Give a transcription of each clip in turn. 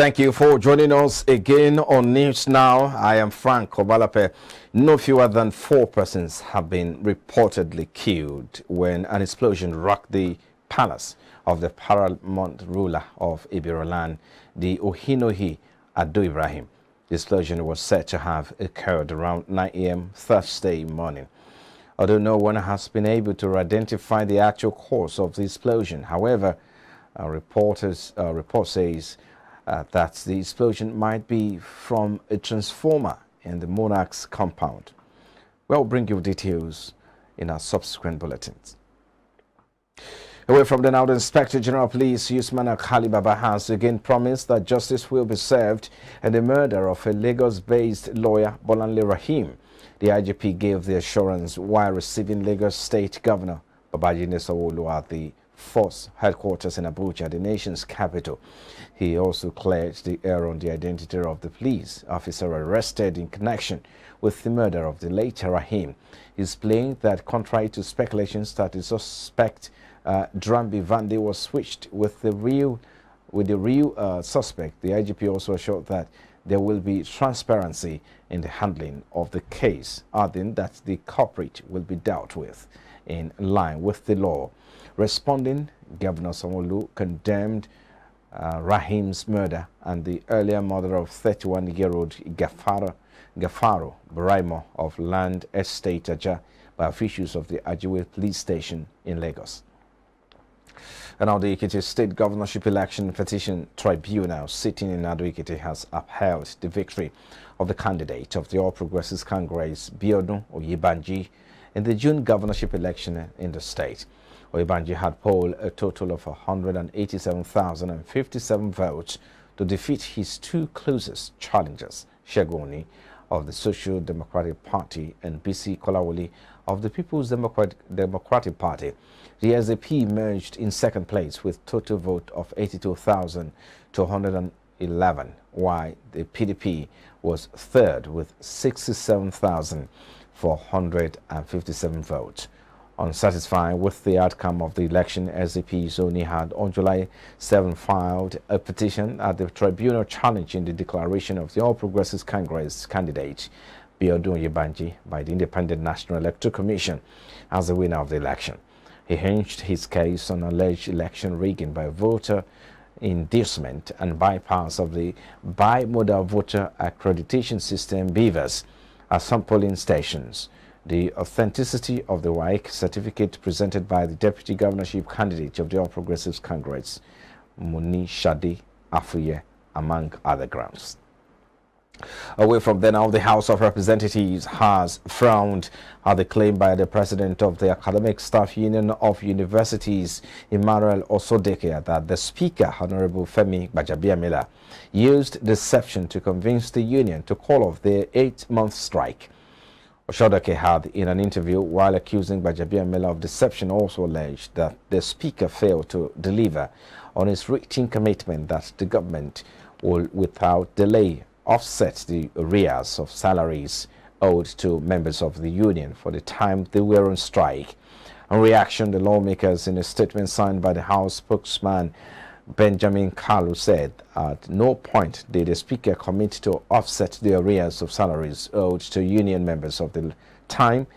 Thank you for joining us again on News Now. I am Frank Obalape. No fewer than 4 persons have been reportedly killed when an explosion rocked the palace of the paramount ruler of Ibero land, the OKENE Ado Ibrahim. The explosion was said to have occurred around 9 a.m. Thursday morning. Although no one has been able to identify the actual cause of the explosion, however, a report says that the explosion might be from a transformer in the monarch's compound. We'll bring you details in our subsequent bulletins. Away from the now, the Inspector General of Police, Usman Baba, has again promised that justice will be served in the murder of a Lagos-based lawyer, Bolanle Rahim. The IGP gave the assurance while receiving Lagos State Governor Babajide Sanwo-Olu at the Force headquarters in Abuja, the nation's capital. He also cleared the air on the identity of the police officer arrested in connection with the murder of the late Rahim. He explained that contrary to speculations that the suspect Drambi Vande was switched with the real suspect, the IGP also assured that there will be transparency in the handling of the case, adding that the culprit will be dealt with in line with the law. Responding, Governor Sanwo-Olu condemned Rahim's murder and the earlier murder of 31-year-old Gafaro Buraimo of Land Estate Aja by officials of the Ajiwe police station in Lagos. And now the Ekiti State Governorship Election Petition Tribunal sitting in Ado Ekiti has upheld the victory of the candidate of the All Progressives Congress, Biodun Oyebanji, in the June governorship election in the state. Oyebanji had polled a total of 187,057 votes to defeat his two closest challengers, Shegoni of the Social Democratic Party and BC Kolawole of the People's Democratic Party. The SDP emerged in second place with total vote of 82,211, while the PDP was third with 67,457 votes. Unsatisfied with the outcome of the election, SDP Zoni had on July 7 filed a petition at the tribunal challenging the declaration of the All Progressives Congress candidate Biodun Oyebanji by the Independent National Electoral Commission as the winner of the election. He hinged his case on alleged election rigging by voter inducement and bypass of the bimodal voter accreditation system BVAS at some polling stations. The authenticity of the WAEC certificate presented by the deputy governorship candidate of the All Progressives Congress, Muni Shadi Afuye, among other grounds. Away from there now, the House of Representatives has frowned at the claim by the president of the Academic Staff Union of Universities, Emmanuel Osodeke, that the Speaker, Honorable Femi Gbajabiamila, used deception to convince the union to call off their 8-month strike. Osodeke had, in an interview while accusing Gbajabiamila of deception, also alleged that the Speaker failed to deliver on his written commitment that the government will, without delay, offset the arrears of salaries owed to members of the union for the time they were on strike. In reaction, the lawmakers, in a statement signed by the House spokesman Benjamin Kalu, said at no point did the Speaker commit to offset the arrears of salaries owed to union members of the time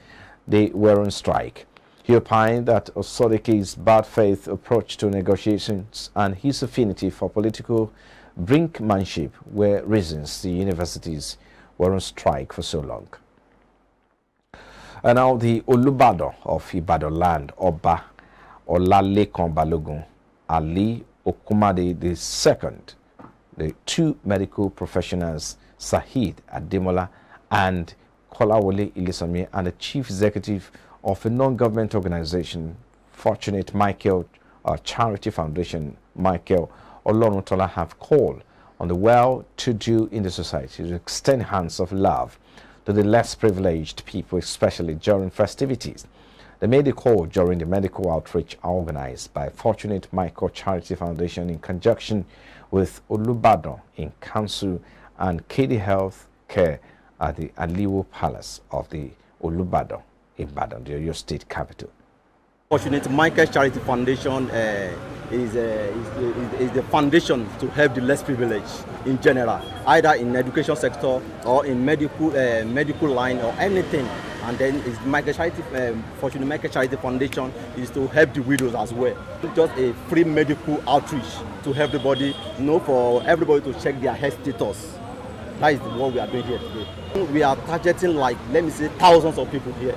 they were on strike. He opined that Osodeke's bad faith approach to negotiations and his affinity for political brinkmanship were reasons the universities were on strike for so long. And now the Olubado of Ibadan land, Oba Olalekan Balogun Ali Okumade II, the two medical professionals, Saheed Ademola and Kolawole Ilesanmi, and the chief executive of a non-government organization, Fortunate Michael Charity Foundation, Michael Olorutola, have called on the well-to-do in the society to extend hands of love to the less privileged people, especially during festivities. They made the call during the medical outreach organized by Fortunate Michael Charity Foundation in conjunction with Olubado in Council and KD Health Care at the Aliwo Palace of the Olubado in Ibadan, the Oyo State capital. Fortunate Michael Charity Foundation is the foundation to help the less privileged in general, either in education sector or in medical line or anything. And then is Fortunate Michael Charity Foundation is to help the widows as well. Just a free medical outreach to help everybody, for everybody to check their health status. That is what we are doing here today. We are targeting, like, let me say, thousands of people here,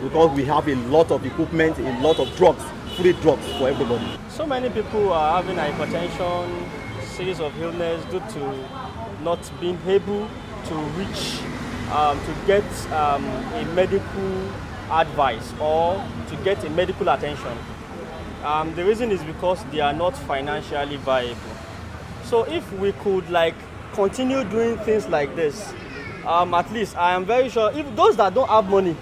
because we have a lot of equipment, a lot of drugs, free drugs for everybody. So many people are having hypertension, series of illness due to not being able to reach, to get a medical advice or to get a medical attention. The reason is because they are not financially viable. So if we could continue doing things like this, at least I am very sure if those that don't have money,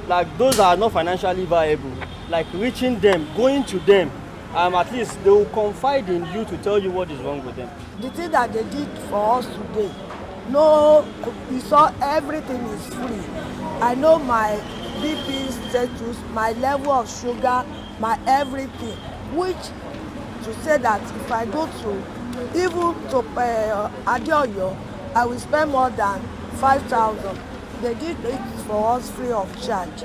like those that are not financially viable, like reaching them, going to them, at least they will confide in you to tell you what is wrong with them. The thing that they did for us today, no, we saw everything is free. I know my BP status, my level of sugar, my everything, which to say that if I go to, even to Adeoyo, I will spend more than 5,000. They did it for us free of charge.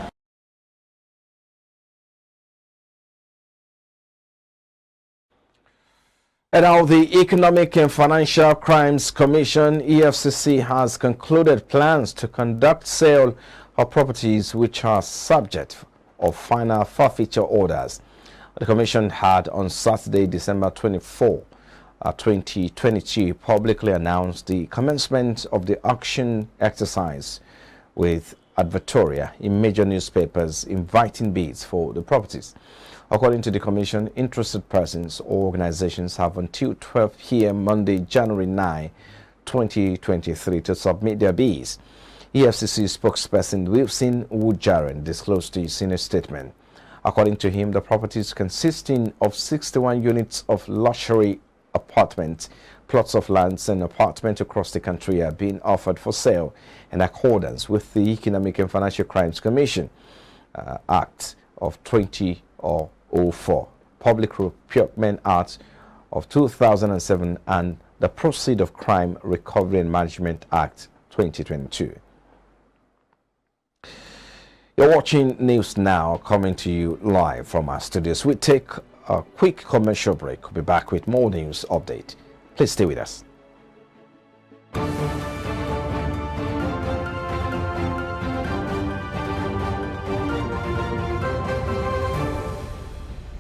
And now the Economic and Financial Crimes Commission, EFCC, has concluded plans to conduct sale of properties which are subject of final forfeiture orders. The Commission had on Saturday, December 24, 2022, publicly announced the commencement of the auction exercise with advertorial in major newspapers inviting bids for the properties. According to the Commission, interested persons or organizations have until 12 p.m. Monday, January 9, 2023 to submit their bids. EFCC spokesperson Wilson Wujaren disclosed this in a statement. According to him, the properties consisting of 61 units of luxury apartments, plots of lands and apartments across the country are being offered for sale in accordance with the Economic and Financial Crimes Commission Act of 2004, Public Procurement Act of 2007, and the Proceeds of Crime Recovery and Management Act 2022. You're watching News Now, coming to you live from our studios. We take a quick commercial break. We'll be back with more news update. Please stay with us.